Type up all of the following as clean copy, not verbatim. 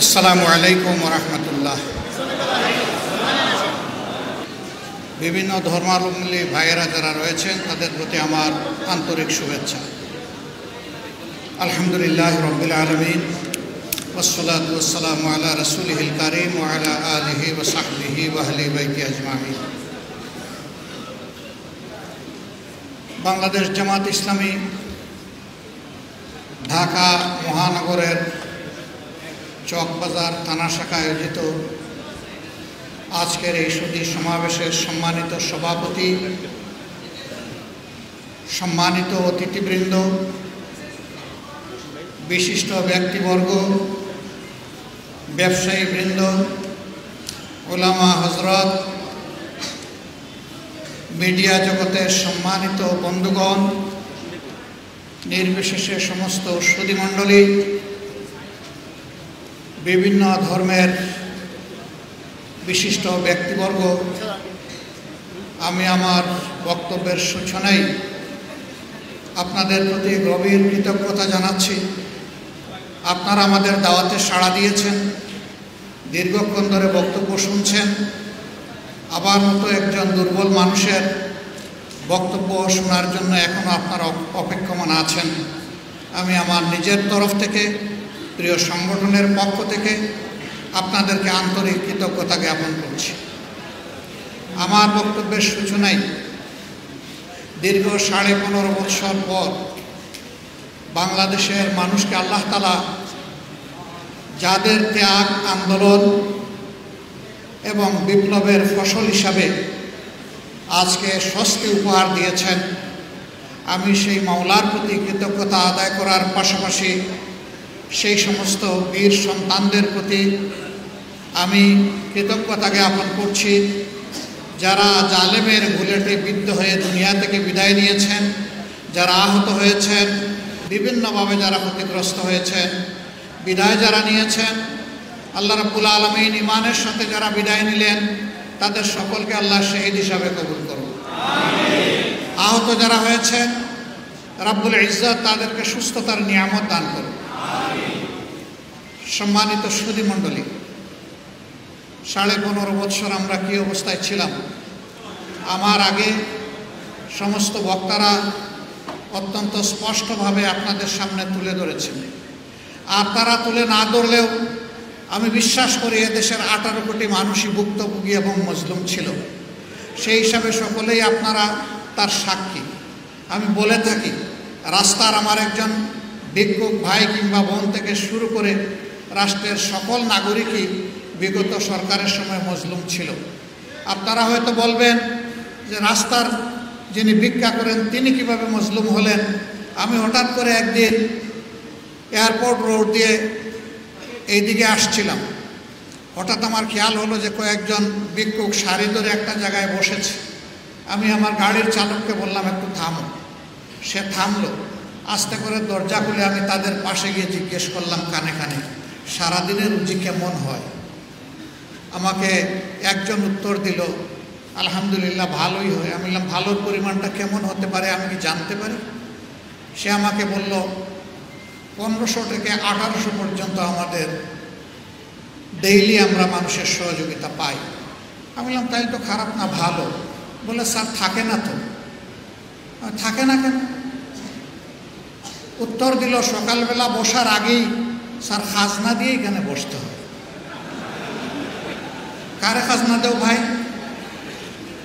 আসসালামু আলাইকুম ওয়া রাহমাতুল্লাহ। বিভিন্ন ধর্মাবলম্বী ভাইয়েরা যারা রয়েছেন তাদের প্রতি আমার আন্তরিক শুভেচ্ছা। আলহামদুলিল্লাহ রাব্বিল আলামিন ওয়াসসালাতু ওয়াসসালামু আলা রাসূলিহিল কারীম ওয়া আলা আলিহি ওয়া সাহবিহি ওয়া আহলি বাইতি আজমাইন। বাংলাদেশ জামাত ইসলামী ঢাকা মহানগরের চকবাজার থানা শাখা আয়োজিত আজকের এই সুধী সমাবেশের সম্মানিত সভাপতি, সম্মানিত অতিথিবৃন্দ, বিশিষ্ট ব্যক্তিবর্গ, ব্যবসায়ীবৃন্দ, ওলামা হজরত, মিডিয়া জগতের সম্মানিত বন্ধুগণ, নির্বিশেষে সমস্ত সুধীমণ্ডলী, বিভিন্ন ধর্মের বিশিষ্ট ব্যক্তিবর্গ, আমি আমার বক্তব্যের সূচনায় আপনাদের প্রতি গভীর কৃতজ্ঞতা জানাচ্ছি। আপনারা আমাদের দাওয়াতে সাড়া দিয়েছেন, দীর্ঘক্ষণ ধরে বক্তব্য শুনছেন। আমার মতো একজন দুর্বল মানুষের বক্তব্য শোনার জন্য এখনও আপনারা অপেক্ষমান আছেন। আমি আমার নিজের তরফ থেকে, প্রিয় সংগঠনের পক্ষ থেকে আপনাদেরকে আন্তরিক কৃতজ্ঞতা জ্ঞাপন করছি। আমার বক্তব্যের সূচনায় দীর্ঘ 15.5 বৎসর পর বাংলাদেশের মানুষকে আল্লাহ তাআলা যাদের ত্যাগ, আন্দোলন এবং বিপ্লবের ফসল হিসাবে আজকে স্বস্তি উপহার দিয়েছেন, আমি সেই মাওলার প্রতি কৃতজ্ঞতা আদায় করার পাশাপাশি সেই সমস্ত বীর সন্তানদের প্রতি আমি কৃতজ্ঞতা জ্ঞাপন করছি যারা জালেমের বুলেটে বিদ্ধ হয়ে দুনিয়া থেকে বিদায় নিয়েছেন, যারা আহত হয়েছেন, বিভিন্নভাবে যারা ক্ষতিগ্রস্ত হয়েছেন, বিদায় যারা নিয়েছেন। আল্লাহ রাব্বুল আলামিন ঈমানের সাথে যারা বিদায় নিলেন তাদের সকলকে আল্লাহ শহীদ হিসাবে কবুল করুন। আহত যারা হয়েছেন রাব্বুল ইজ্জত তাদেরকে সুস্থতার নিয়ামত দান করুন। সম্মানিত সুধীমণ্ডলী, 15.5 বৎসর আমরা কী অবস্থায় ছিলাম, আমার আগে সমস্ত বক্তারা অত্যন্ত স্পষ্টভাবে আপনাদের সামনে তুলে ধরেছেন। আর তারা তুলে না ধরলেও আমি বিশ্বাস করি এদেশের 18 কোটি মানুষই ভুক্তভোগী এবং মজলুম ছিল। সেই হিসাবে সকলেই আপনারা তার সাক্ষী। আমি বলে থাকি, রাস্তার আমার একজন ভিক্ষুক ভাই কিংবা বোন থেকে শুরু করে রাষ্ট্রের সকল নাগরিকই বিগত সরকারের সময় মজলুম ছিল। আপনারা হয়তো বলবেন যে রাস্তার যিনি ভিক্ষা করেন তিনি কিভাবে মজলুম হলেন। আমি হঠাৎ করে একদিন এয়ারপোর্ট রোড দিয়ে এইদিকে আসছিলাম, হঠাৎ আমার খেয়াল হলো যে কয়েকজন ভিক্ষুক সারি ধরে একটা জায়গায় বসেছে। আমি আমার গাড়ির চালককে বললাম একটু থামো। সে থামলো। আস্তে করে দরজা খুলে আমি তাদের পাশে গিয়ে জিজ্ঞেস করলাম কানে কানে, সারাদিনের রুজি কেমন হয়? আমাকে একজন উত্তর দিল, আলহামদুলিল্লাহ ভালোই হয়। আমি বললাম ভালোর পরিমাণটা কেমন হতে পারে, আমি কি জানতে পারি? সে আমাকে বলল 1500 থেকে 1800 পর্যন্ত আমাদের ডেইলি আমরা মানুষের সহযোগিতা পাই। আমি বললাম তাই তো খারাপ না, ভালো। বলে স্যার থাকে না তো। থাকে না কেন? উত্তর দিল সকালবেলা বসার আগেই স্যার খাজনা দিয়ে এখানে বসতে হবে। কারে খাজনা দেও ভাই?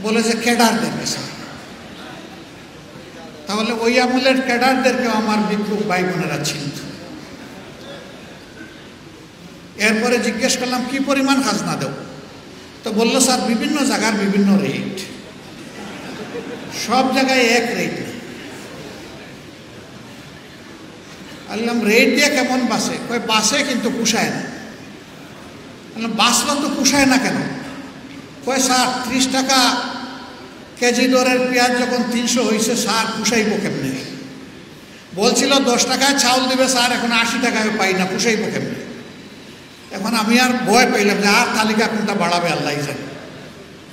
বলে যে ক্যাডারদেরকে স্যার। তাহলে ওই আমলের ক্যাডারদেরকেও আমার ভিক্ষুক ভাই বোনেরা চিনত। এরপরে জিজ্ঞেস করলাম কি পরিমাণ খাজনা দেও? তো বললো স্যার বিভিন্ন জায়গার বিভিন্ন রেট, সব জায়গায় এক রেট নেই। বললাম রেট দিয়ে কেমন বাসে? কয় বাসে কিন্তু পুষায় না। বললাম বাসলো তো পুষায় না কেন? কয় স্যার 30 টাকা কেজি দরের পেঁয়াজ যখন 300 হয়েছে স্যার পুষাইব কেমনে? বলছিল 10 টাকায় চাউল দেবে স্যার, এখন 80 টাকায় পাই না, পুষাইব কেমনে? এখন আমি আর ভয় পাইলাম যে আর তালিকা কোনটা বাড়াবে আল্লাহ জানে।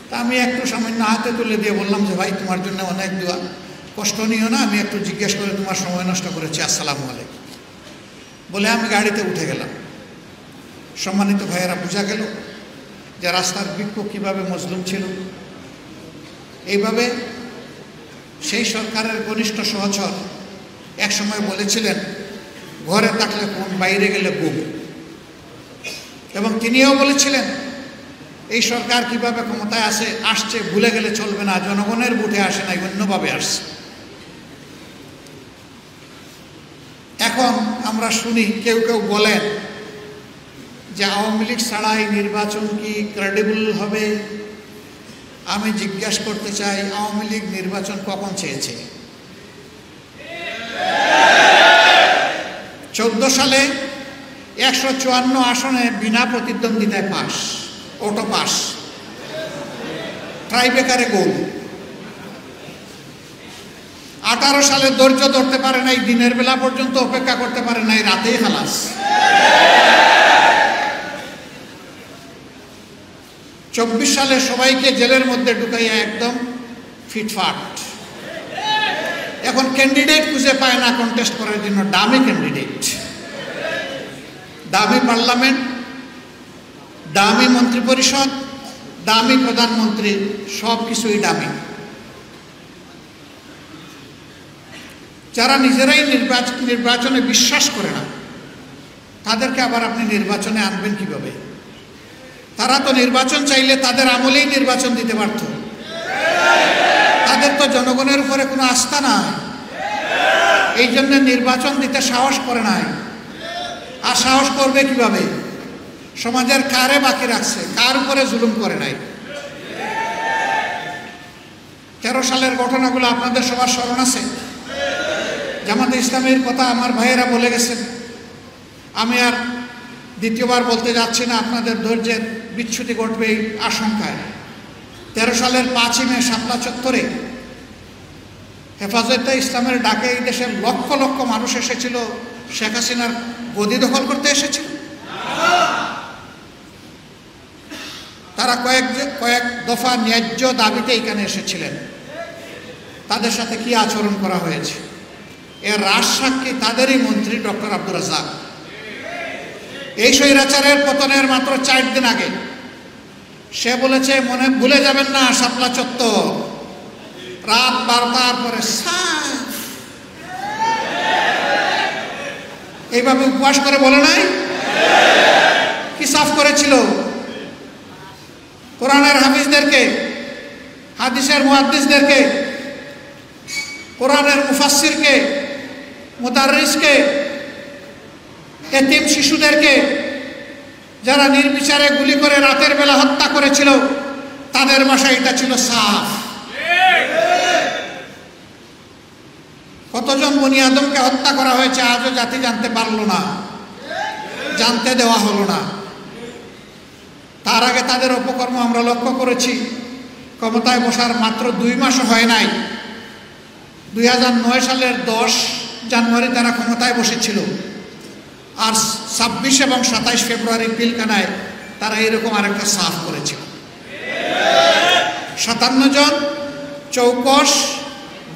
তা আমি একটু সামান্য হাতে তুলে দিয়ে বললাম যে ভাই তোমার জন্য অনেক দোয়া, কষ্ট নিও না, আমি একটু জিজ্ঞেস করে তোমার সময় নষ্ট করেছি, আসসালামু আলাইকুম বলে আমি গাড়িতে উঠে গেলাম। সম্মানিত ভাইয়েরা, বোঝা গেল যে রাস্তার বৃক্ষ কীভাবে মজলুম ছিল। এইভাবে সেই সরকারের ঘনিষ্ঠ সহচর একসময় বলেছিলেন, ঘরে থাকলে কোন, বাইরে গেলে গুম। এবং তিনিও বলেছিলেন, এই সরকার কিভাবে ক্ষমতায় আসছে ভুলে গেলে চলবে না, জনগণের ভোটে আসে নাই, অন্যভাবে আসছে। এখন আমরা শুনি কেউ কেউ বলেন যে আওয়ামী লীগ ছাড়াই নির্বাচন কি ক্রেডিবল হবে। আমি জিজ্ঞাসা করতে চাই, আওয়ামী লীগ নির্বাচন কখন চেয়েছে? 14 সালে 154 আসনে বিনা প্রতিদ্বন্দ্বিতায় পাস, অটো পাস, ট্রাইবেকারে গোল। 18 সালে ধৈর্য ধরতে পারে নাই, দিনের বেলা পর্যন্ত অপেক্ষা করতে পারে নাই, রাতেই খালাস। 24 সালে সবাইকে জেলের মধ্যে ঢুকাইয়া একদম ফিটফাট। এখন ক্যান্ডিডেট খুঁজে পায় না কন্টেস্ট করার জন্য, দামি ক্যান্ডিডেট, দামি পার্লামেন্ট, দামি মন্ত্রিপরিষদ, দামি প্রধানমন্ত্রী, সব কিছুই দামি। যারা নিজেরাই নির্বাচনে বিশ্বাস করে না, তাদেরকে আবার আপনি নির্বাচনে আনবেন কিভাবে? তারা তো নির্বাচন চাইলে তাদের আমলেই নির্বাচন দিতে পারত। তাদের তো জনগণের উপরে কোনো আস্থা নাই, এই জন্য নির্বাচন দিতে সাহস করে নাই। আর সাহস করবে কিভাবে? সমাজের কারে বাকি রাখছে, কার উপরে জুলুম করে নাই। 13 সালের ঘটনাগুলো আপনাদের সবার স্মরণ আছে। জামাতে ইসলামের কথা আমার ভাইয়েরা বলে গেছেন, আমি আর দ্বিতীয়বার বলতে যাচ্ছি না, আপনাদের ধৈর্যের বিচ্যুতি ঘটবে এই আশঙ্কায়। 13 সালের 5ই মে শাপলা চত্বরে হেফাজতে ইসলামের ডাকে এই দেশের লক্ষ লক্ষ মানুষ এসেছিল, শেখ হাসিনার গদি দখল করতে এসেছিল। তারা কয়েক দফা ন্যায্য দাবিতে এখানে এসেছিলেন। তাদের সাথে কি আচরণ করা হয়েছে এর রাজসাক্ষী তাদেরই মন্ত্রী ডক্টর আব্দুর রাজ্জাক। এই স্বৈরাচারের পতনের মাত্র 4 দিন আগে সে বলেছে, মনে ভুলে যাবেন না শাপলা চত্বর রাত 12টার পরে সাফ। এইভাবে উপবাস করে বলে নাই? কি সাফ করেছিল? কোরআনের হাফিজদেরকে, হাদিসের মুহাদ্দিসদেরকে, কোরআনের মুফাসসিরকে, মুদাররিসকে, এতিম শিশুদেরকে যারা নির্বিচারে গুলি করে রাতের বেলা হত্যা করেছিল, তাদের ভাষায় এটা ছিল সাফ। কতজন বনি আদমকে হত্যা করা হয়েছে আজও জাতি জানতে পারল না, জানতে দেওয়া হলো না। তার আগে তাদের অপকর্ম আমরা লক্ষ্য করেছি। ক্ষমতায় বসার মাত্র 2 মাসও হয় নাই, 2009 সালের 10 জানুয়ারি তারা ক্ষমতায় বসেছিল, আর 26 এবং 27 ফেব্রুয়ারি পিলখানায় তারা এরকম আরেকটা সাফ করেছিল। 57 জন চৌকস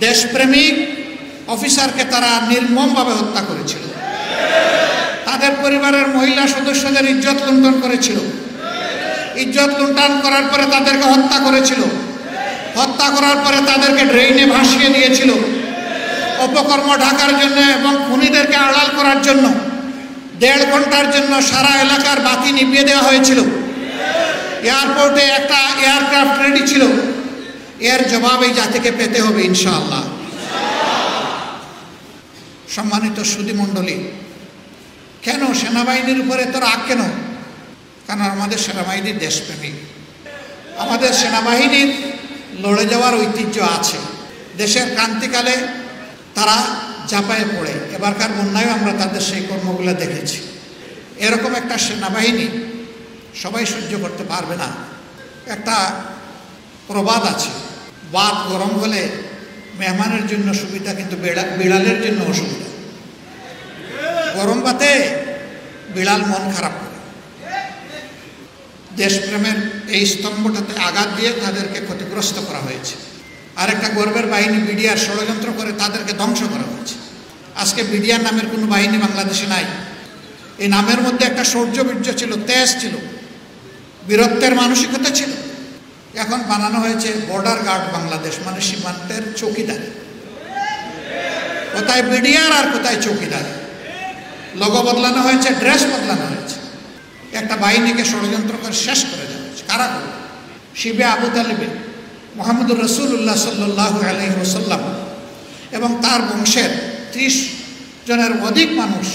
দেশপ্রেমিক অফিসারকে তারা নির্মমভাবে হত্যা করেছিল। তাদের পরিবারের মহিলা সদস্যদের ইজ্জত লুণ্ঠন করেছিল। ইজ্জত লুণ্ঠন করার পরে তাদেরকে হত্যা করেছিল। হত্যা করার পরে তাদেরকে ড্রেইনে ভাসিয়ে দিয়েছিল। অপকর্ম ঢাকার জন্য এবং খুনিদেরকে আড়াল করার জন্য 1.5 ঘন্টার জন্য সারা এলাকার বাতি নিভিয়ে দেওয়া হয়েছিল। এয়ারপোর্টে একটা এয়ারক্রাফট রেডি ছিল। এর জবাব এই জাতিকে পেতে হবে ইনশাআল্লাহ। সম্মানিত সুধীমণ্ডলী, কেন সেনাবাহিনীর উপরে তো রাগ কেন? কারণ আমাদের সেনাবাহিনী দেশপ্রেমিক। আমাদের সেনাবাহিনীর লড়ে যাওয়ার ঐতিহ্য আছে। দেশের ক্রান্তিকালে তারা ঝাঁপায়ে পড়ে, এবারকার বন্যায়ও আমরা তাদের সেই কর্মগুলো দেখেছি। এরকম একটা সেনাবাহিনী সবাই সহ্য করতে পারবে না। একটা প্রবাদ আছে, ভাত গরম হলে মেহমানের জন্য সুবিধা, কিন্তু বিড়ালের জন্য অসুবিধা। গরম ভাতে বিড়াল মন খারাপ করে। দেশপ্রেমের এই স্তম্ভটাতে আঘাত দিয়ে তাদেরকে ক্ষতিগ্রস্ত করা হয়েছে। আর একটা গর্বের বাহিনী বিডিআর ষড়যন্ত্র করে তাদেরকে ধ্বংস করা হয়েছে। আজকে বিডিআর নামের কোনো বাহিনী বাংলাদেশে নাই। এই নামের মধ্যে একটা শৌর্যবীর্য ছিল, তেজ ছিল, বীরত্বের মানসিকতা ছিল। এখন বানানো হয়েছে বর্ডার গার্ড বাংলাদেশ, মানে সীমান্তের চৌকিদার। কোথায় বিডিআর আর কোথায় চৌকিদার। লোগো বদলানো হয়েছে, ড্রেস বদলানো হয়েছে। একটা বাহিনীকে ষড়যন্ত্র করে শেষ করে দেওয়া হয়েছে। কারা করে? শিবে আবু তালিবে মুহাম্মদুর রাসূলুল্লাহ সাল্লাল্লাহু আলাইহি ওয়াসাল্লাম এবং তার বংশের 30 জনের অধিক মানুষ,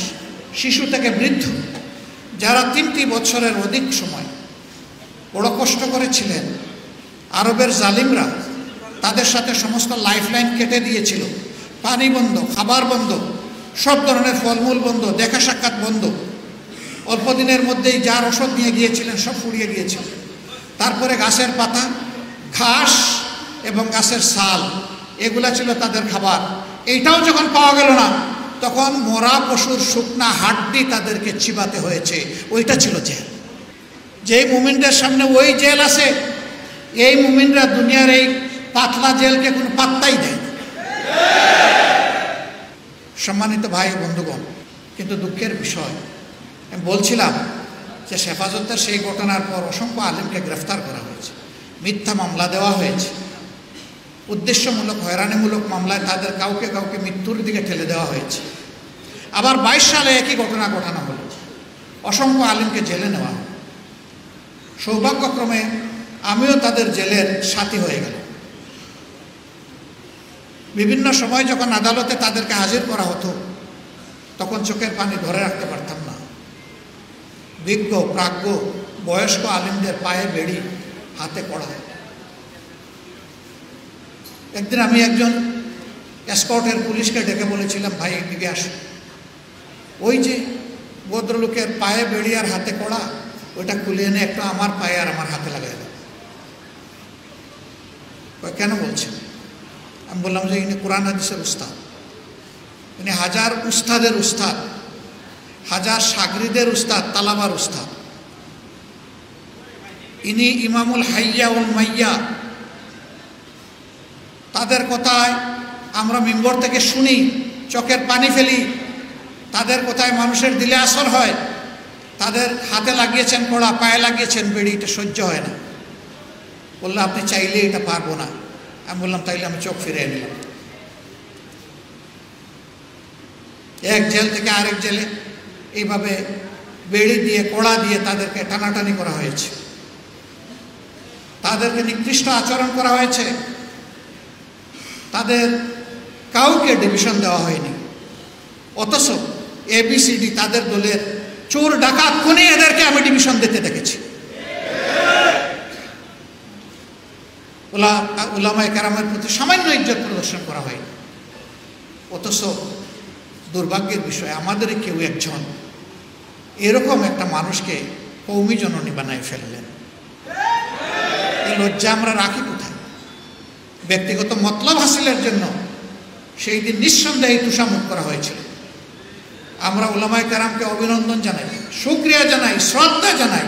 শিশু থেকে বৃদ্ধ, যারা 3টি বছরের অধিক সময় বড় কষ্ট করেছিলেন। আরবের জালিমরা তাদের সাথে সমস্ত লাইফলাইন কেটে দিয়েছিল। পানি বন্ধ, খাবার বন্ধ, সব ধরনের ফলমূল বন্ধ, দেখা সাক্ষাৎ বন্ধ। অল্প দিনের মধ্যেই যার ওষুধ নিয়ে গিয়েছিলেন সব ফুরিয়ে গিয়েছিল। তারপরে গাছের পাতা, ঘাস এবং গাছের ছাল, এগুলা ছিল তাদের খাবার। এইটাও যখন পাওয়া গেল না, তখন মরা পশুর শুকনা হাড্ডি তাদেরকে চিবাতে হয়েছে। ওইটা ছিল জেল। যেই মুমিনদের সামনে ওই জেল আছে, এই মুমিনরা দুনিয়ার এই পাতলা জেলকে কোনো পাত্তাই দেয় না। সম্মানিত ভাই ও বন্ধুগণ, কিন্তু দুঃখের বিষয়, আমি বলছিলাম যে হেফাজতের সেই ঘটনার পর অসংখ্য আলেমকে গ্রেফতার করা হয়েছে, মিথ্যা মামলা দেওয়া হয়েছে, উদ্দেশ্যমূলক হয়রানিমূলক মামলায় তাদের কাউকে কাউকে মৃত্যুর দিকে ঠেলে দেওয়া হয়েছে। আবার 22 সালে একই ঘটনা ঘটানো হলো, অসংখ্য আলেমকে জেলে নেওয়া হলো। সৌভাগ্যক্রমে আমিও তাদের জেলের সাথী হয়ে গেল। বিভিন্ন সময় যখন আদালতে তাদেরকে হাজির করা হতো, তখন চোখের পানি ধরে রাখতে পারতাম না। বিজ্ঞ প্রাজ্ঞ বয়স্ক আলেমদের পায়ে বেড়ি, হাতে কড়া। একদিন আমি একজন এসকর্টের পুলিশকে ডেকে বলেছিলাম, ভাই এদিকে আসো, ওই যে ভদ্রলোকের পায়ে বেড়ি আর হাতে কড়া, ওইটা খুলে এনে একটু আমার পায়ে আর আমার হাতে লাগাই দাও। কেন বলছেন? আমি বললাম যে ইনি কোরআন হাদিসের উস্তাদ, ইনি হাজার উস্তাদের উস্তাদ, হাজার সাগরিদের উস্তাদ, তালাবার উস্তাদ। ইনি ইমামুল হাইয়া উল মাইয়া। তাদের কথায় আমরা মিম্বর থেকে শুনি, চোখের পানি ফেলি। তাদের কথায় মানুষের দিলে আসর হয়। তাদের হাতে লাগিয়েছেন কড়া, পায়ে লাগিয়েছেন বেড়ি, এটা সহ্য হয় না। বললো আপনি চাইলে এটা পারবো না। আমি বললাম তাইলে আমি চোখ ফিরে নিলাম। এক জেল থেকে আরেক জেলে এইভাবে বেড়ি দিয়ে, কড়া দিয়ে তাদেরকে টানাটানি করা হয়েছে, তাদেরকে নিকৃষ্ট আচরণ করা হয়েছে। তাদের কাউকে ডিভিশন দেওয়া হয়নি। অথচ ABCD তাদের দলের চোর ডাকাত খুনি, এদেরকে আমি ডিভিশন দিতে দেখেছি। উলামায়ে কেরামের প্রতি সামান্য ইজ্জত প্রদর্শন করা হয়নি। অথচ দুর্ভাগ্যের বিষয়, আমাদের কেউ একজন এরকম একটা মানুষকে কৌমি জননী বানায় ফেললেন। এই লজ্জা আমরা রাখি কোথায়? ব্যক্তিগত মতলব হাসিলের জন্য সেই দিন নিঃসন্দেহে তুষামুখ করা হয়েছিল। আমরা উলামায়ে কেরামকে অভিনন্দন জানাই, শুকরিয়া জানাই, শ্রদ্ধা জানাই।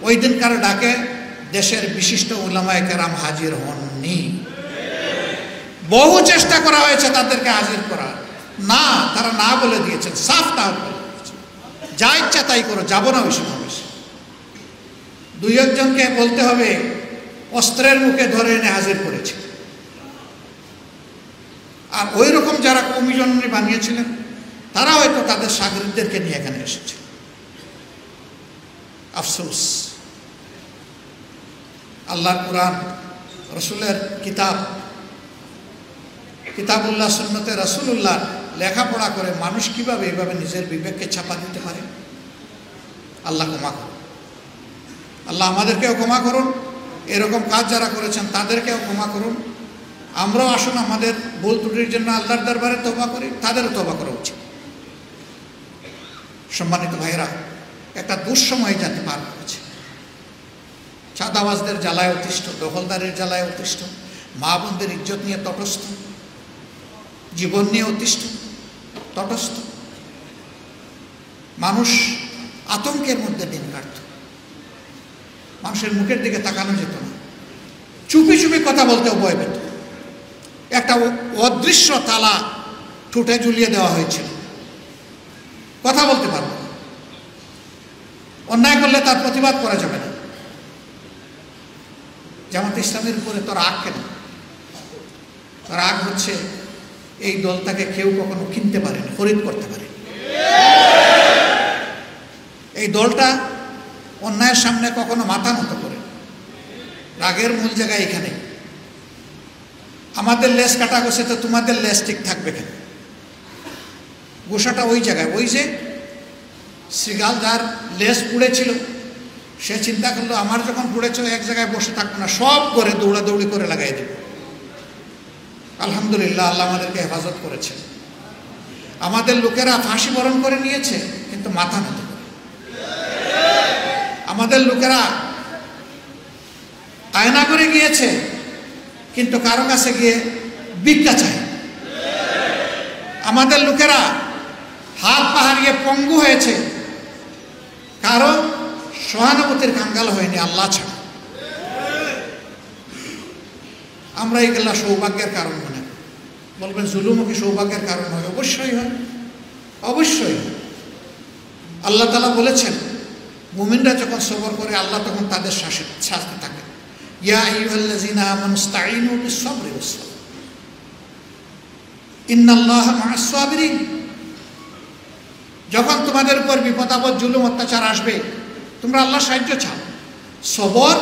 ওই দিনকার ডাকে দেশের বিশিষ্ট উলামায়ে কেরাম হাজির হননি। বহু চেষ্টা করা হয়েছে তাদেরকে হাজির করার, না, তারা না বলে দিয়েছেন, সাফ না বলে দিয়েছেন, যা ইচ্ছা তাই করো, যাবো না ওই সমাবেশে। 2 একজনকে বলতে হবে অস্ত্রের মুখে ধরে এনে হাজির করেছে। আর ওই রকম যারা কৌমি জননী বানিয়েছিলেন, তারা হয়তো তাদের সাগরিদদেরকে নিয়ে এখানে এসেছে। আফসোস, আল্লাহর কোরআন, রসুলের কিতাব, কিতাবুল্লাহ, সুন্নতে রাসূলুল্লাহ লেখাপড়া করে মানুষ কিভাবে এইভাবে নিজের বিবেককে চাপা দিতে পারে? আল্লাহ ক্ষমা করুন। আল্লাহ আমাদেরকেও ক্ষমা করুন, এরকম কাজ যারা করেছেন তাদেরকেও ক্ষমা করুন। আমরাও আসুন আমাদের ভুল ত্রুটির জন্য আল্লাহর দরবারে তওবা করি, তাদেরও তওবা করা উচিত। সম্মানিত ভাইরা, একটা দুঃসময় জাতি পার করেছে। চাঁদাবাজদের জ্বালায় অতিষ্ঠ, দখলদারের জ্বালায় অতিষ্ঠ, মা বোনদের ইজ্জত নিয়ে তটস্থ, জীবন নিয়ে অতিষ্ঠ, তটস্থ। মানুষ আতঙ্কের মধ্যে দিন কাটত। মানুষের মুখের দিকে তাকানো যেত না, চুপি চুপি কথা বলতেও ভয় পেত। একটা অদৃশ্য তালা ঠোঁটে ঝুলিয়ে দেওয়া হয়েছিল, কথা বলতে পারব না। অন্যায় করলে তার প্রতিবাদ করা যাবে না। জামাত ইসলামের উপরে তো রাগ কেন? রাগ হচ্ছে এই দলটাকে কেউ কখনো কিনতে পারেনি, খরিদ করতে পারে। এই দলটা অন্যায়ের সামনে কখনো মাথা নত করে। রাগের মূল জায়গা এখানে। আমাদের লেজ কাটা গেছে তো তোমাদের লেজ ঠিক থাকবে কেন? গোসাটা ওই জায়গায়, ওই যে শ্রীগাল যার লেজ পুড়েছিল সে চিন্তা করলো আমার যখন পুড়েছিল এক জায়গায় বসে থাকবো না, সব করে দৌড়াদৌড়ি করে লাগাই দেব। আলহামদুলিল্লাহ, আল্লাহ আমাদেরকে হেফাজত করেছে। আমাদের লোকেরা ফাঁসি বরণ করে নিয়েছে কিন্তু মাথা নত করে। আমাদের লোকেরা আয়না করে গিয়েছে কিন্তু কারো কাছে গিয়ে ভিক্ষা চায়। আমাদের লোকেরা হাত পা হারিয়ে পঙ্গু হয়েছে, কারো সহানুভূতির কাঙ্গাল হয়নি আল্লাহ ছাড়া। আমরা এইগুলা সৌভাগ্যের কারণ মনে করি। বলবেন জুলুমও কি সৌভাগ্যের কারণ হয়? অবশ্যই হয়, অবশ্যই। আল্লাহ তাআলা বলেছেন মুমিনরা যখন সবর করে আল্লাহ তখন তাদের শাস্তি থাকে। ইয়া আইয়ুহাল্লাযীনা আমানু ইসতাঈনু বিস-সাবরি ওয়াস-সালাহ ইন্নাল্লাহা মা'আস-সাবিরিন। যখন তোমাদের উপর বিপদ আপদ জুলুম অত্যাচার আসবে তোমরা আল্লাহর সাহায্য চাও সবর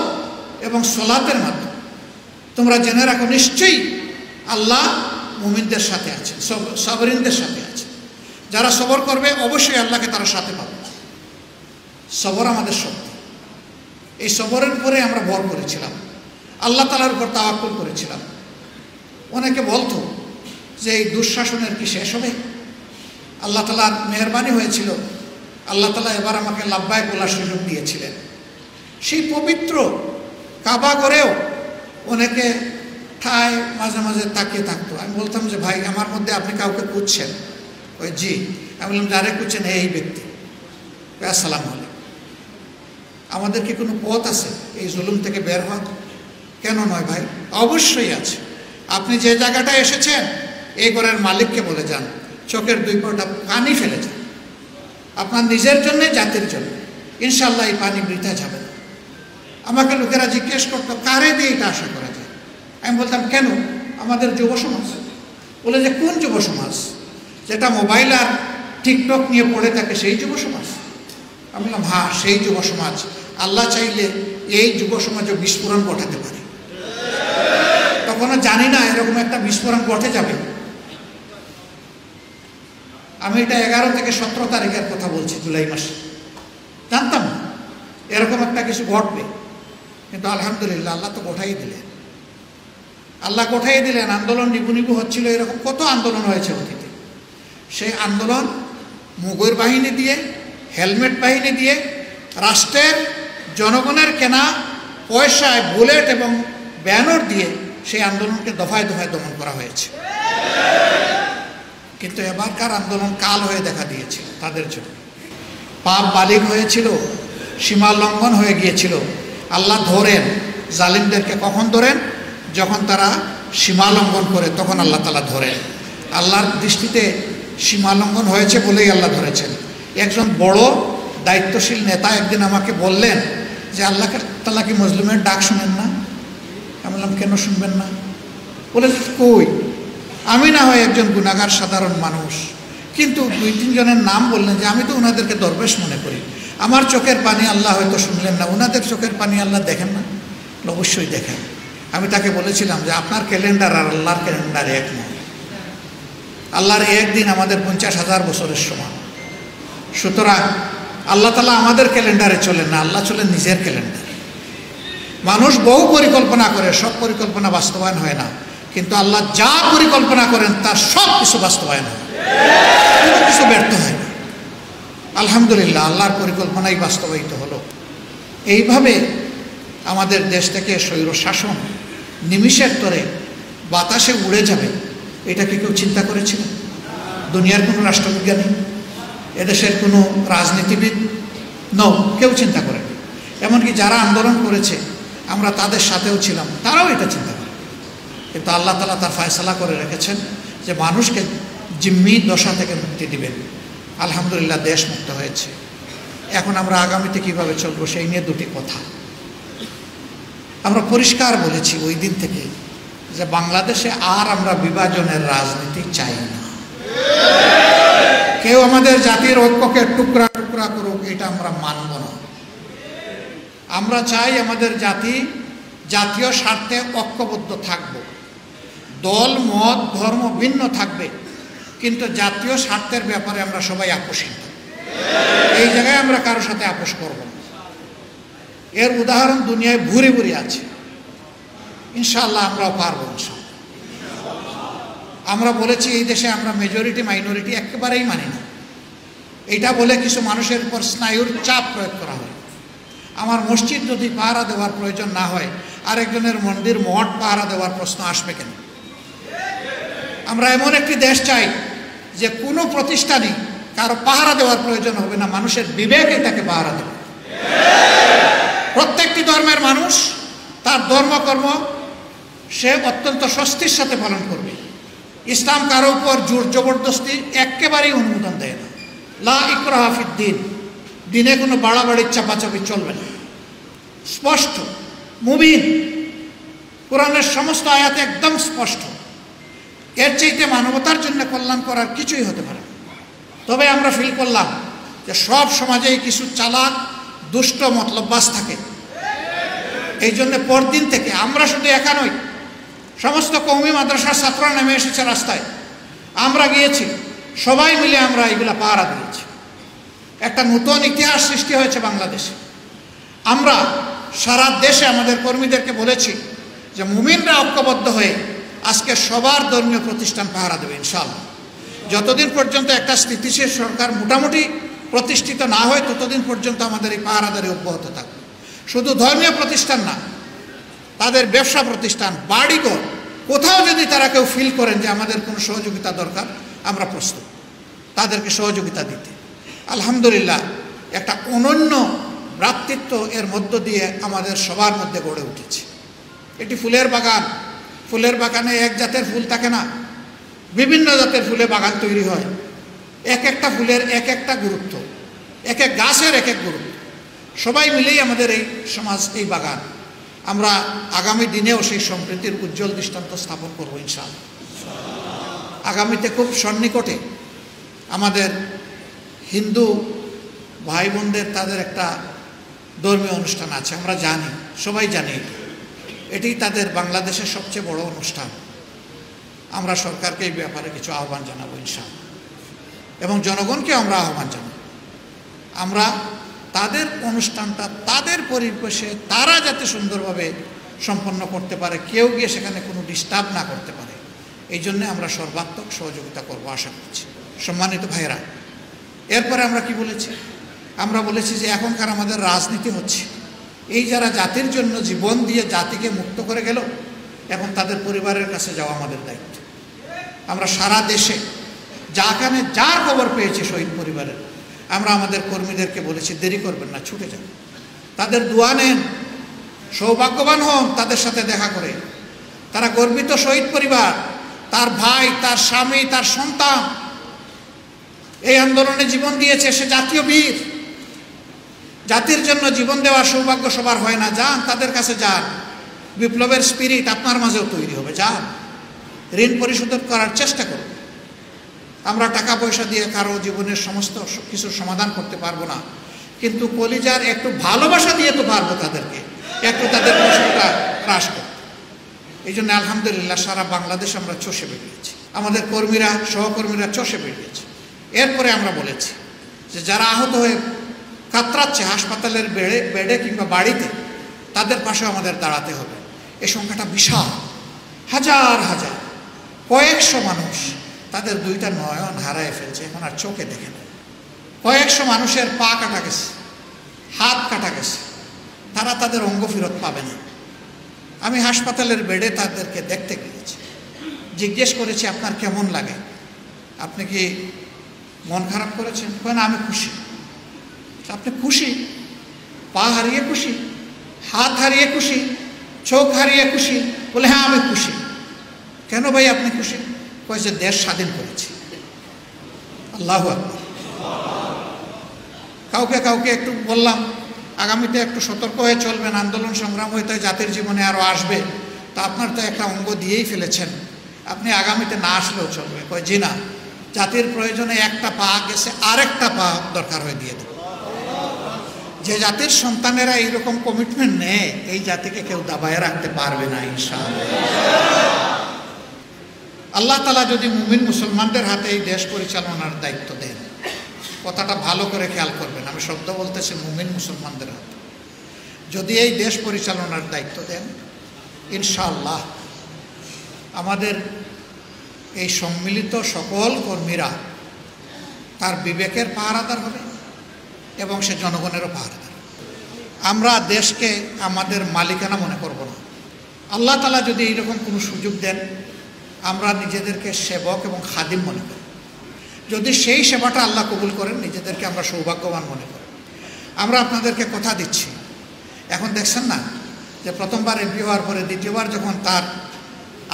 এবং সালাতের মাধ্যমে। তোমরা জেনে রাখো নিশ্চয়ই আল্লাহ মুমিনদের সাথে আছেন, সাবরিনদের সাথে আছেন। যারা সবর করবে অবশ্যই আল্লাহকে তারা সাথে পাবে। সবর আমাদের শক্তি। এই সবরের উপরে আমরা ভর করেছিলাম, আল্লাহ তাআলার উপর তাওয়াক্কুল করেছিলাম। অনেকে বলতো যে এই দুঃশাসনের কি শেষ হবে? আল্লাহ তাআলার মেহেরবানি হয়েছিল, আল্লাহ তাআলা এবার আমাকে লাব্বাইক বলার সুযোগ দিয়েছিলেন। সেই পবিত্র কাবা ঘরেও অনেকে ঠায় মাঝে মাঝে তাকিয়ে থাকতো। আমি বলতাম যে ভাই আমার মধ্যে আপনি কাউকে খুঁজছেন? ওই জি। আমি বললাম যারে খুঁজছেন এই ব্যক্তি। আসসালামু আলাইকুম। আমাদের কি কোনো পথ আছে এই জুলুম থেকে বের হওয়ার? কেন নয় ভাই, অবশ্যই আছে। আপনি যে জায়গাটায় এসেছেন এই ঘরের মালিককে বলে যান, চোখের দুই ফোঁটা পানি ফেলে যান, আপনার নিজের জন্যে জাতির জন্য। ইনশাআল্লাহ এই পানি বৃথা যাবে না। আমাকে লোকেরা জিজ্ঞেস করতো কারে দিয়ে এটা আশা করা যায়? আমি বলতাম কেন? আমাদের যুব সমাজ। বলে যে কোন যুব সমাজ? যেটা মোবাইল আর টিকটক নিয়ে পড়ে থাকে সেই যুব সমাজ? আমি বললাম হ্যাঁ, সেই যুব সমাজ। আল্লাহ চাইলে এই যুব সমাজও বিস্ফোরণ ঘটাতে পারে। তখনও জানি না এরকম একটা বিস্ফোরণ ঘটে যাবে। আমি এটা 11 থেকে 17 তারিখের কথা বলছি, জুলাই মাসে। জানতাম এরকম একটা কিছু ঘটবে, কিন্তু আলহামদুলিল্লাহ আল্লাহ তো গোঠাই দিলেন। আল্লাহ গোঠাই দিলেন। আন্দোলন নিবু নিবু হচ্ছিল, এরকম কত আন্দোলন হয়েছে অতীতে। সেই আন্দোলন মুঘল বাহিনী দিয়ে, হেলমেট বাহিনী দিয়ে, রাষ্ট্রের জনগণের কেনা পয়সায় বুলেট এবং ব্যানর দিয়ে সেই আন্দোলনকে দফায় দফায় দমন করা হয়েছে। কিন্তু এবারকার আন্দোলন কাল হয়ে দেখা দিয়েছিল তাদের জন্য। পাপ বালিগ হয়েছিল, সীমা লঙ্ঘন হয়ে গিয়েছিল। আল্লাহ ধরেন জালিমদেরকে। কখন ধরেন? যখন তারা সীমা লঙ্ঘন করে তখন আল্লাহ তাআলা ধরেন। আল্লাহর দৃষ্টিতে সীমা লঙ্ঘন হয়েছে বলেই আল্লাহ ধরেছেন। একজন বড় দায়িত্বশীল নেতা একদিন আমাকে বললেন যে আল্লাহ তাআলা কি মজলুমের ডাক শুনেন না? আমি বললাম কেন শুনবেন না? বলে কই, আমি না হয় একজন গুনাহগার সাধারণ মানুষ, কিন্তু 2-3 জনের নাম বললেন যে আমি তো ওনাদেরকে দরবেশ মনে করি, আমার চোখের পানি আল্লাহ হয়তো শুনলেন না, ওনাদের চোখের পানি আল্লাহ দেখেন না? অবশ্যই দেখেন। আমি তাকে বলেছিলাম যে আপনার ক্যালেন্ডার আর আল্লাহর ক্যালেন্ডার এক নয়। আল্লাহর একদিন আমাদের 50,000 বছরের সমান। সুতরাং আল্লাহ তাআলা আমাদের ক্যালেন্ডারে চলেন না, আল্লাহ চলেন নিজের ক্যালেন্ডারে। মানুষ বহু পরিকল্পনা করে, সব পরিকল্পনা বাস্তবায়ন হয় না, কিন্তু আল্লাহ যা পরিকল্পনা করেন তার সব কিছু বাস্তবায়ন হয়, কোনো কিছু ব্যর্থ হয় না। আলহামদুলিল্লাহ আল্লাহর পরিকল্পনাই বাস্তবায়িত হলো। এইভাবে আমাদের দেশ থেকে স্বৈর শাসন নিমিষের তরে বাতাসে উড়ে যাবে, এটা কি কেউ চিন্তা করেছিল? দুনিয়ার কোনো রাষ্ট্রবিজ্ঞানী, এদেশের কোনো রাজনীতিবিদ কেউ চিন্তা করেনি। এমনকি যারা আন্দোলন করেছে আমরা তাদের সাথেও ছিলাম, তারাও এটা চিন্তা করে। কিন্তু আল্লাহ তাআলা তার ফয়সালা করে রেখেছেন যে মানুষকে জিম্মি দশা থেকে মুক্তি দিবেন। আলহামদুলিল্লাহ দেশ মুক্ত হয়েছে। এখন আমরা আগামীতে কিভাবে চলবো সেই নিয়ে দুটি কথা। আমরা পরিষ্কার বলেছি ওই দিন থেকে যে বাংলাদেশে আর আমরা বিভাজনের রাজনীতি চাই না। কেউ আমাদের জাতির ঐক্যকে টুকরা টুকরা করুক, এটা আমরা মানব না। আমরা চাই আমাদের জাতীয় স্বার্থে ঐক্যবদ্ধ থাকব। দল মত ধর্ম ভিন্ন থাকবে, কিন্তু জাতীয় স্বার্থের ব্যাপারে আমরা সবাই আপোষহীন। এই জায়গায় আমরা কারোর সাথে আপোষ করব না। এর উদাহরণ দুনিয়ায় ভুরি ভুরি আছে। ইনশাআল্লাহ আমরাও পারবো। আমরা বলেছি এই দেশে আমরা মেজরিটি মাইনরিটি একেবারেই মানি না। এটা বলে কিছু মানুষের উপর স্নায়ুর চাপ প্রয়োগ করা হয়। আমার মসজিদ যদি পাহারা দেওয়ার প্রয়োজন না হয়, আরেকজনের মন্দির মঠ পাহারা দেওয়ার প্রশ্ন আসবে কেন? আমরা এমন একটি দেশ চাই যে কোনো প্রতিষ্ঠানই কারো পাহারা দেওয়ার প্রয়োজন হবে না, মানুষের বিবেকে তাকে পাহারা দেবে। প্রত্যেকটি ধর্মের মানুষ তার ধর্মকর্ম সে অত্যন্ত স্বস্তির সাথে পালন করবে। ইসলাম কারো উপর জোর জবরদস্তি একেবারেই অনুমোদন দেয় না। লা ইকরাহা ফিদ্দিন, দিনে কোনো বাড়াবাড়ির চাপাচাপি চলবে না। স্পষ্ট মুবিন, কোরআনের সমস্ত আয়াতে একদম স্পষ্ট। এর চাইতে মানবতার জন্য কল্যাণ করার কিছুই হতে পারে। তবে আমরা ফিল করলাম যে সব সমাজেই কিছু চালাক দুষ্ট মতলববাজ থাকে। এই জন্য পরদিন থেকে আমরা শুধু একা নই, সমস্ত কওমি মাদ্রাসার ছাত্ররা নেমে এসেছে রাস্তায়। আমরা গিয়েছি, সবাই মিলে আমরা এগুলা পাহারা দিয়েছি। একটা নতুন ইতিহাস সৃষ্টি হয়েছে বাংলাদেশে। আমরা সারা দেশে আমাদের কর্মীদেরকে বলেছি যে মুমিনরা ঐক্যবদ্ধ হয়ে আজকে সবার ধর্মীয় প্রতিষ্ঠান পাহারা দেবে ইনশাআল্লাহ। যতদিন পর্যন্ত একটা স্থিতিশীল সরকার মোটামুটি প্রতিষ্ঠিত না হয়, ততদিন পর্যন্ত আমাদের এই পাহারাদারি অব্যাহত থাকবে। শুধু ধর্মীয় প্রতিষ্ঠান না, তাদের ব্যবসা প্রতিষ্ঠান, বাড়িঘর, কোথাও যদি তারা কেউ ফিল করেন যে আমাদের কোনো সহযোগিতা দরকার, আমরা প্রস্তুত তাদেরকে সহযোগিতা দিতে। আলহামদুলিল্লাহ, একটা অনন্য ভ্রাতৃত্ব এর মধ্য দিয়ে আমাদের সবার মধ্যে গড়ে উঠেছে। এটি ফুলের বাগান। ফুলের বাগানে এক জাতের ফুল থাকে না, বিভিন্ন জাতের ফুলে বাগান তৈরি হয়। এক একটা ফুলের এক একটা গুরুত্ব, এক এক গাছের এক এক গুরুত্ব। সবাই মিলেই আমাদের এই সমাজ, এই বাগান। আমরা আগামী দিনেও সেই সম্প্রীতির উজ্জ্বল দৃষ্টান্ত স্থাপন করবো ইনশাআল্লাহ। আগামীতে খুব সন্নিকটে আমাদের হিন্দু ভাই বোনদের তাদের একটা ধর্মীয় অনুষ্ঠান আছে। আমরা জানি, সবাই জানি, এটি তাদের বাংলাদেশের সবচেয়ে বড় অনুষ্ঠান। আমরা সরকারকে এই ব্যাপারে কিছু আহ্বান জানাবো ইনশাআল্লাহ, এবং জনগণকে আমরা আহ্বান জানাবো। আমরা তাদের অনুষ্ঠানটা তাদের পরিবেশে তারা যাতে সুন্দরভাবে সম্পন্ন করতে পারে, কেউ গিয়ে সেখানে কোনো ডিস্টার্ব না করতে পারে, এই জন্যে আমরা সর্বাত্মক সহযোগিতা করবো আশা করছি। সম্মানিত ভাইরা, এরপরে আমরা কি বলেছি? আমরা বলেছি যে এখনকার আমাদের রাজনীতি হচ্ছে, এই যারা জাতির জন্য জীবন দিয়ে জাতিকে মুক্ত করে গেল, এখন তাদের পরিবারের কাছে যাওয়া আমাদের দায়িত্ব। আমরা সারা দেশে যাখানে যার খবর পেয়েছি শহীদ পরিবারের, আমরা আমাদের কর্মীদেরকে বলেছি দেরি করবেন না, ছুটে যান, তাদের দোয়া নেন, সৌভাগ্যবান হন তাদের সাথে দেখা করে। তারা গর্বিত শহীদ পরিবার, তার ভাই, তার স্বামী, তার সন্তান এই আন্দোলনে জীবন দিয়েছে। সে জাতীয় বীর। জাতির জন্য জীবন দেওয়ার সৌভাগ্য সবার হয় না। যান, তাদের কাছে যান। বিপ্লবের স্পিরিট আপনার মাঝেও তৈরি হবে। যান, ঋণ পরিশোধ করার চেষ্টা করুন। আমরা টাকা পয়সা দিয়ে কারো জীবনের সমস্ত কিছুর সমাধান করতে পারবো না, কিন্তু কলিজার একটু ভালোবাসা দিয়ে তো পারবো তাদেরকে একটু তাদের কষ্টটা হ্রাস করতে। এই জন্য আলহামদুলিল্লাহ সারা বাংলাদেশ আমরা চষে বেরিয়েছি, আমাদের কর্মীরা, সহকর্মীরা চষে বেরিয়েছে। এরপরে আমরা বলেছি যে যারা আহত হয়ে কাতরাচ্ছে হাসপাতালের বেডে কিংবা বাড়িতে, তাদের পাশেও আমাদের দাঁড়াতে হবে। এই সংখ্যাটা বিশাল, হাজার হাজার, কয়েকশো মানুষ তাদের দুইটা নয়ন হারায় ফেলছে, এখন আর চোখে দেখে না। কয়েকশো মানুষের পা কাটা গেছে, হাত কাটা গেছে, তারা তাদের অঙ্গ ফেরত পাবে না। আমি হাসপাতালের বেডে তাদেরকে দেখতে গিয়েছি, জিজ্ঞেস করেছি আপনার কেমন লাগে, আপনি কি মন খারাপ করেছেন? কেন আমি খুশি। আপনি খুশি? পা হারিয়ে খুশি, হাত হারিয়ে খুশি, চোখ হারিয়ে খুশি? বলে হ্যাঁ আমি খুশি। কেন ভাই আপনি খুশি? কয়েছে দেশ স্বাধীন করেছি। আল্লাহু আকবার। কাউকে কাউকে একটু বললাম আগামীতে একটু সতর্ক হয়ে চলবেন, আন্দোলন সংগ্রাম হয়তো জাতির জীবনে আরও আসবে, তা আপনার তো একটা অঙ্গ দিয়েই ফেলেছেন, আপনি আগামীতে না আসলেও চলবে। কয় জি না, জাতির প্রয়োজনে একটা পা গেছে, আরেকটা পা দরকার হয়ে দিয়ে দেব। যে জাতির সন্তানেরা এইরকম কমিটমেন্ট নেয়, এই জাতিকে কেউ দাবায় রাখতে পারবে না ইনশাআল্লাহ। আল্লাহ তাআলা যদি মুমিন মুসলমানদের হাতে এই দেশ পরিচালনার দায়িত্ব দেন, কথাটা ভালো করে খেয়াল করবেন, আমি শব্দ বলতেছি মুমিন মুসলমানদের হাতে যদি এই দেশ পরিচালনার দায়িত্ব দেন, ইনশাআল্লাহ আমাদের এই সম্মিলিত সকল কর্মীরা তার বিবেকের পাহারাদার হবে এবং সে জনগণেরও পাহারাদার। আমরা দেশকে আমাদের মালিকানা মনে করব না। আল্লাহ তাআলা যদি এইরকম কোনো সুযোগ দেন, আমরা নিজেদেরকে সেবক এবং খাদিম মনে করি। যদি সেই সেবাটা আল্লাহ কবুল করেন, নিজেদেরকে আমরা সৌভাগ্যবান মনে করি। আমরা আপনাদেরকে কথা দিচ্ছি, এখন দেখছেন না যে প্রথমবার এমপি হওয়ার পরে দ্বিতীয়বার যখন তার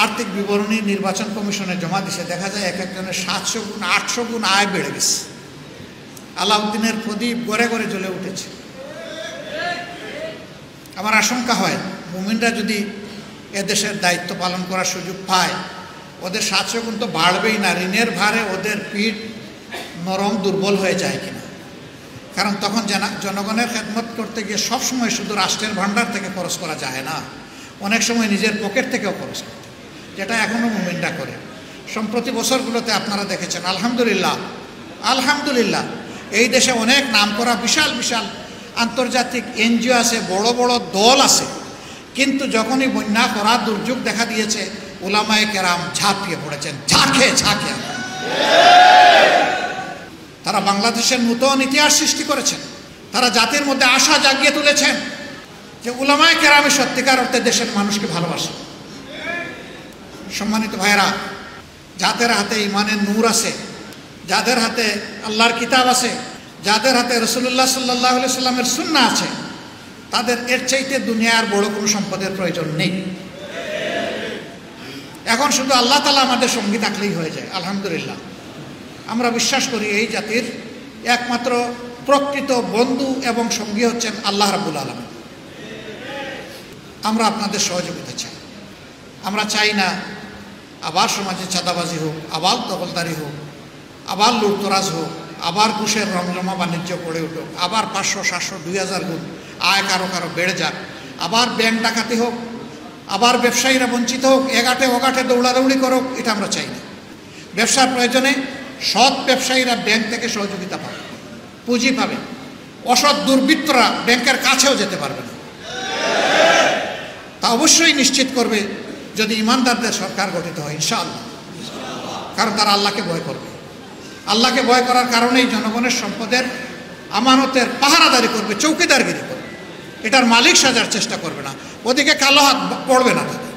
আর্থিক বিবরণী নির্বাচন কমিশনে জমা দিছে, দেখা যায় এক একজনের 700 গুণ 800 গুণ আয় বেড়ে গেছে। আলাউদ্দিনের প্রদীপ গড়ে গড়ে জ্বলে উঠেছে। আমার আশঙ্কা হয় মুমিনরা যদি এদেশের দায়িত্ব পালন করার সুযোগ পায়, ওদের 700 গুণ তো বাড়বেই না, ঋণের ভারে ওদের পিঠ নরম দুর্বল হয়ে যায় কিনা। কারণ তখন জনগণের খেদমত করতে গিয়ে সবসময় শুধু রাষ্ট্রের ভাণ্ডার থেকে খরচ করা যায় না, অনেক সময় নিজের পকেট থেকেও খরচ করতে, যেটা এখনও মুমিনরা করে। সম্প্রতি বছরগুলোতে আপনারা দেখেছেন, আলহামদুলিল্লাহ আলহামদুলিল্লাহ এই দেশে অনেক নামকরা বিশাল বিশাল আন্তর্জাতিক এনজিও আছে, বড় বড় দল আছে, কিন্তু যখনই বন্যা করা দুর্যোগ দেখা দিয়েছে, উলামায়ে কেরাম ঝাঁপিয়ে পড়েছেন, ঝাঁকে। তারা বাংলাদেশের নূতন ইতিহাস সৃষ্টি করেছেন, তারা জাতির মধ্যে আশা জাগিয়ে তুলেছেন যে উলামায়ে কেরামে সত্যিকার অর্থে দেশের মানুষকে ভালোবাসে। সম্মানিত ভাইয়েরা, যাদের হাতে ইমানের নূর আছে, যাদের হাতে আল্লাহর কিতাব আছে, যাদের হাতে রাসূলুল্লাহ সাল্লাল্লাহু আলাইহি সাল্লামের সুন্নাহ আছে, তাদের এর চাইতে দুনিয়ার বড় কোনো সম্পদের প্রয়োজন নেই। এখন শুধু আল্লাহ তাআলা আমাদের সঙ্গী থাকলেই হয়ে যায়। আলহামদুলিল্লাহ, আমরা বিশ্বাস করি এই জাতির একমাত্র প্রকৃত বন্ধু এবং সঙ্গী হচ্ছেন আল্লাহ রাব্বুল আলামিন। আমরা আপনাদের সহযোগিতা চাই। আমরা চাই না আবার সমাজে চাঁদাবাজি হোক, আবার দখলদারি হোক, আবার লুটতরাজ হোক, আবার ঘুষের রমজমা বাণিজ্য পড়ে উঠুক, আবার 500, 700, 2000 গুণ আয় কারো বেড়ে যাক, আবার ব্যাংক ডাকাতি হোক, আবার ব্যবসায়ীরা বঞ্চিত হোক, এগাটে ওগাটে দৌড়াদৌড়ি করুক, এটা আমরা চাই না। ব্যবসার প্রয়োজনে সৎ ব্যবসায়ীরা ব্যাংক থেকে সহযোগিতা পাবে, পুঁজি পাবে, অসৎ দুর্বৃত্তরা ব্যাংকের কাছেও যেতে পারবে না। তা অবশ্যই নিশ্চিত করবে যদি ইমানদারদের সরকার গঠিত হয় ইনশাআল্লাহ, কারণ তারা আল্লাহকে ভয় করবে। আল্লাহকে ভয় করার কারণেই জনগণের সম্পদের আমানতের পাহারাদারি করবে, চৌকিদারগিরি করবে, এটার মালিক সাজার চেষ্টা করবে না, ওদিকে কালো হাত পড়বে না তাদের।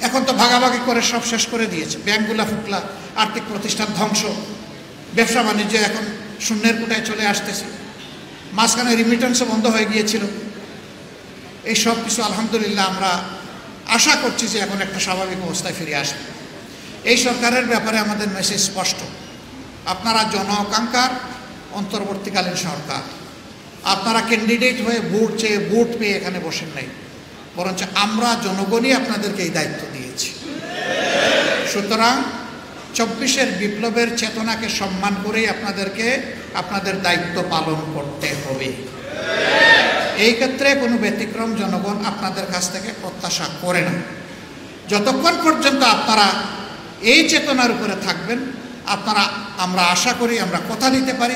এখন তো ভাগাভাগি করে সব শেষ করে দিয়েছে, ব্যাংকগুলা ফুকলা, আর্থিক প্রতিষ্ঠান ধ্বংস, ব্যবসা বাণিজ্য এখন শূন্যের কোটায় চলে আসতেছে, মাঝখানে রিমিটেন্সও বন্ধ হয়ে গিয়েছিল। এই সব কিছু আলহামদুলিল্লাহ আমরা আশা করছি যে এখন একটা স্বাভাবিক অবস্থায় ফিরে আসবে। এই সরকারের ব্যাপারে আমাদের মেসেজ স্পষ্ট, আপনারা জনআকাঙ্ক্ষার অন্তর্বর্তীকালীন সরকার, আপনারা ক্যান্ডিডেট হয়ে ভোট চেয়ে ভোট পেয়ে এখানে বসেন নাই, বরঞ্চ আমরা জনগণই আপনাদেরকে এই দায়িত্ব দিয়েছি। সুতরাং 24-এর বিপ্লবের চেতনাকে সম্মান করেই আপনাদেরকে আপনাদের দায়িত্ব পালন করতে হবে। এই ক্ষেত্রে কোনো ব্যতিক্রম জনগণ আপনাদের কাছ থেকে প্রত্যাশা করে না। যতক্ষণ পর্যন্ত আপনারা এই চেতনার উপরে থাকবেন, আমরা আশা করি, আমরা কথা দিতে পারি,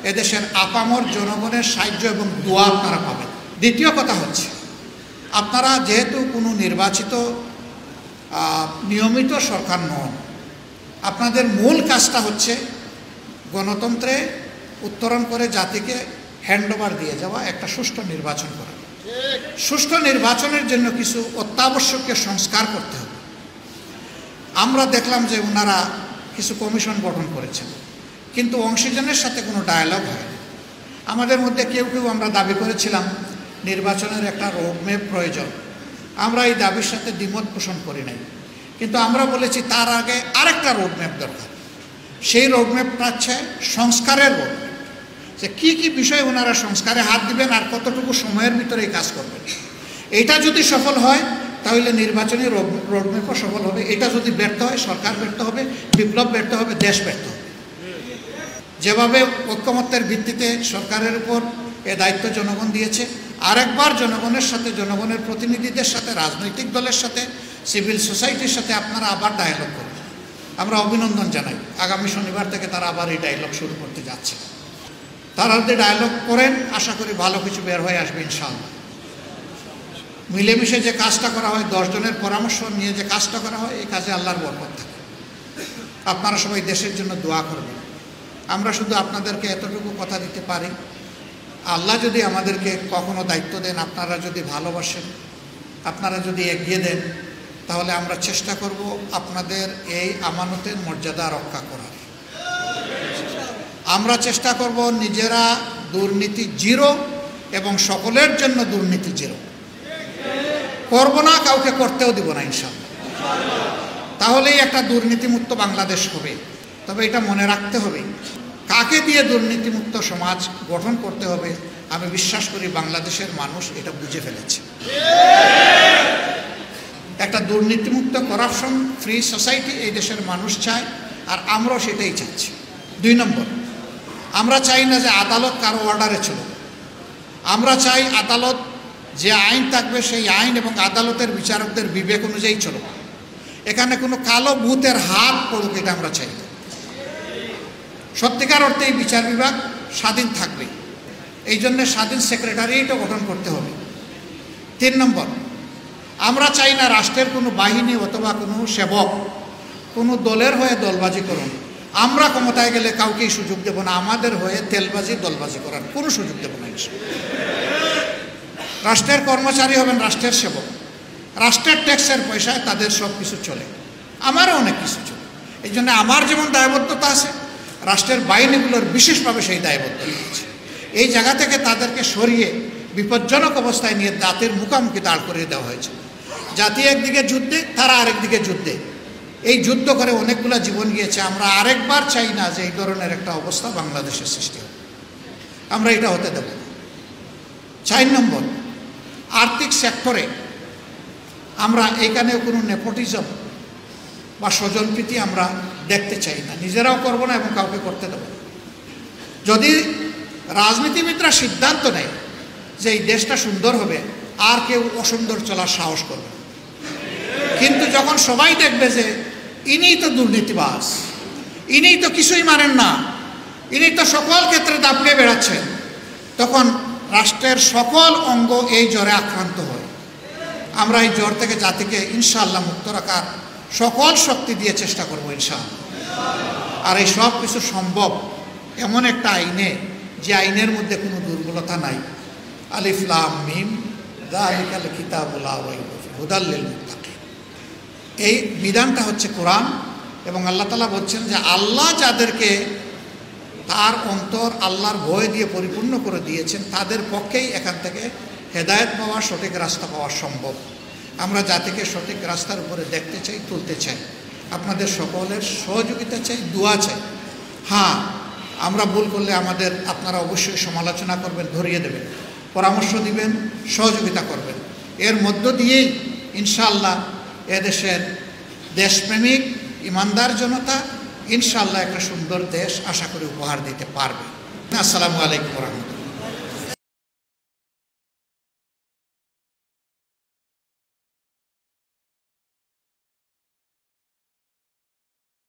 এদেশের আপামর জনগণের সাহায্য এবং দোয়া আপনারা পাবেন। দ্বিতীয় কথা হচ্ছে, আপনারা যেহেতু কোনো নির্বাচিত নিয়মিত সরকার নন, আপনাদের মূল কাজটা হচ্ছে গণতন্ত্রে উত্তরণ করে জাতিকে হ্যান্ডওভার দিয়ে যাওয়া, একটা সুষ্ঠু নির্বাচন করা। সুষ্ঠু নির্বাচনের জন্য কিছু অত্যাবশ্যকীয় সংস্কার করতে হবে। আমরা দেখলাম যে ওনারা কিছু কমিশন গঠন করেছেন, কিন্তু অংশীজনের সাথে কোনো ডায়ালগ হয়নি। আমাদের মধ্যে কেউ কেউ আমরা দাবি করেছিলাম নির্বাচনের একটা রোডম্যাপ প্রয়োজন, আমরা এই দাবির সাথে দ্বিমত পোষণ করি নাই, কিন্তু আমরা বলেছি তার আগে আরেকটা রোডম্যাপ দরকার। সেই রোডম্যাপটা হচ্ছে সংস্কারের রোডম্যাপ, যে কি কি বিষয়ে ওনারা সংস্কারে হাত দিবেন আর কতটুকু সময়ের ভিতরে এই কাজ করবেন। এটা যদি সফল হয় তাহলে নির্বাচনী রোডম্যাপও সফল হবে। এটা যদি ব্যর্থ হয় সরকার ব্যর্থ হবে, বিপ্লব ব্যর্থ হবে, দেশ ব্যর্থ হবে। যেভাবে ঐক্যমত্যের ভিত্তিতে সরকারের উপর এ দায়িত্ব জনগণ দিয়েছে, আরেকবার জনগণের সাথে, জনগণের প্রতিনিধিদের সাথে, রাজনৈতিক দলের সাথে, সিভিল সোসাইটির সাথে আপনারা আবার ডায়ালগ করুন। আমরা অভিনন্দন জানাই। আগামী শনিবার থেকে তারা আবার এই ডায়ালগ শুরু করতে যাচ্ছে। তারা যদি ডায়ালগ করেন আশা করি ভালো কিছু বের হয়ে আসবে ইনশাআল্লাহ। মিলেমিশে যে কাজটা করা হয়, 10 জনের পরামর্শ নিয়ে যে কাজটা করা হয়, এই কাজে আল্লাহর বরকত থাকে। আপনারা সবাই দেশের জন্য দোয়া করবেন। আমরা শুধু আপনাদেরকে এতটুকু কথা দিতে পারি, আল্লাহ যদি আমাদেরকে কখনো দায়িত্ব দেন, আপনারা যদি ভালোবাসেন, আপনারা যদি এগিয়ে দেন, তাহলে আমরা চেষ্টা করব আপনাদের এই আমানতের মর্যাদা রক্ষা করার। আমরা চেষ্টা করব নিজেরা দুর্নীতি জিরো এবং সকলের জন্য দুর্নীতি জিরো করব না, কাউকে করতেও দিব না ইনশাআল্লাহ। তাহলেই একটা দুর্নীতিমুক্ত বাংলাদেশ হবে। তবে এটা মনে রাখতে হবে, কাকে দিয়ে দুর্নীতিমুক্ত সমাজ গঠন করতে হবে আমি বিশ্বাস করি বাংলাদেশের মানুষ এটা বুঝে ফেলেছে। একটা দুর্নীতিমুক্ত করাপশন ফ্রি সোসাইটি এই দেশের মানুষ চায়, আর আমরাও সেটাই চাচ্ছি। 2 নম্বর, আমরা চাই না যে আদালত কারো অর্ডারে চলুক। আমরা চাই আদালত যে আইন থাকবে সেই আইন এবং আদালতের বিচারকদের বিবেক অনুযায়ী চলুক। এখানে কোনো কালো ভূতের হাত পড়ুক এটা আমরা চাই না। সত্যিকার অর্থে এই বিচার বিভাগ স্বাধীন থাকবে, এই জন্য স্বাধীন সেক্রেটারিয়েটও গঠন করতে হবে। 3 নম্বর, আমরা চাই না রাষ্ট্রের কোনো বাহিনী অথবা কোনো সেবক কোনো দলের হয়ে দলবাজি করুন। আমরা ক্ষমতায় গেলে কাউকেই সুযোগ দেব না আমাদের হয়ে তেলবাজি দলবাজি করার কোনো সুযোগ দেব না। রাষ্ট্রের কর্মচারী হবেন রাষ্ট্রের সেবক, রাষ্ট্রের ট্যাক্সের পয়সায় তাদের সব কিছু চলে, আমারও অনেক কিছু চলে। এই জন্য আমার যেমন দায়বদ্ধতা আছে, রাষ্ট্রের বাহিনীগুলোর বিশেষভাবে সেই দায়বদ্ধতা আছে। এই জায়গা থেকে তাদেরকে সরিয়ে বিপজ্জনক অবস্থায় নিয়ে দাঁতের মুখোমুখি দাঁড় করিয়ে দেওয়া হয়েছে। জাতি একদিকে যুদ্ধে, তারা আরেকদিকে যুদ্ধে, এই যুদ্ধ করে অনেকগুলো জীবন গিয়েছে। আমরা আরেকবার চাই না যে এই ধরনের একটা অবস্থা বাংলাদেশের সৃষ্টি হবে, আমরা এটা হতে দেব না। 4 নম্বর, আর্থিক সেক্টরে আমরা এখানেও কোনো নেপোটিজম বা স্বজনপ্রীতি আমরা দেখতে চাই না, নিজেরাও করব না এবং কাউকে করতে দেব না। যদি রাজনীতিবিদরা সিদ্ধান্ত নেয় যে এই দেশটা সুন্দর হবে, আর কেউ অসুন্দর চলার সাহস করবে না। কিন্তু যখন সবাই দেখবে যে ইনিই তো দুর্নীতিবাজ, ইনিই তো কিছুই মানেন না, ইনি তো সকল ক্ষেত্রে দাপিয়ে বেড়াচ্ছেন, তখন রাষ্ট্রের সকল অঙ্গ এই জ্বরে আক্রান্ত হয়। আমরা এই জ্বর থেকে জাতিকে ইনশাআল্লাহ মুক্ত রাখার সকল শক্তি দিয়ে চেষ্টা করব ইনশাআল্লাহ। আর এই সব কিছু সম্ভব এমন একটা আইনে, যে আইনের মধ্যে কোনো দুর্বলতা নাই। আলিফ লাম মিম যালিকাল কিতাবুল লা রাইবা ফীহি হুদাল লিল মুত্তাকিন। এই বিধানটা হচ্ছে কোরআন, এবং আল্লাহ তাআলা বলছেন যে আল্লাহ যাদেরকে তার অন্তর আল্লাহর ভয় দিয়ে পরিপূর্ণ করে দিয়েছেন তাদের পক্ষেই এখান থেকে হেদায়েত পাওয়া, সঠিক রাস্তা পাওয়া সম্ভব। আমরা জাতিকে সঠিক রাস্তার উপরে দেখতে চাই, তুলতে চাই। আপনাদের সকলের সহযোগিতা চাই, দোয়া চাই। হ্যাঁ, আমরা ভুল করলে আপনারা অবশ্যই সমালোচনা করবেন, ধরিয়ে দেবেন, পরামর্শ দিবেন, সহযোগিতা করবেন। এর মধ্য দিয়েই ইনশাআল্লাহ এদেশের দেশপ্রেমিক ইমানদার জনতা ইনশাআল্লাহ একটা সুন্দর দেশ আশা করি উপহার দিতে পারবে। আসসালামু আলাইকুম ওয়া রাহমাতুল্লাহ।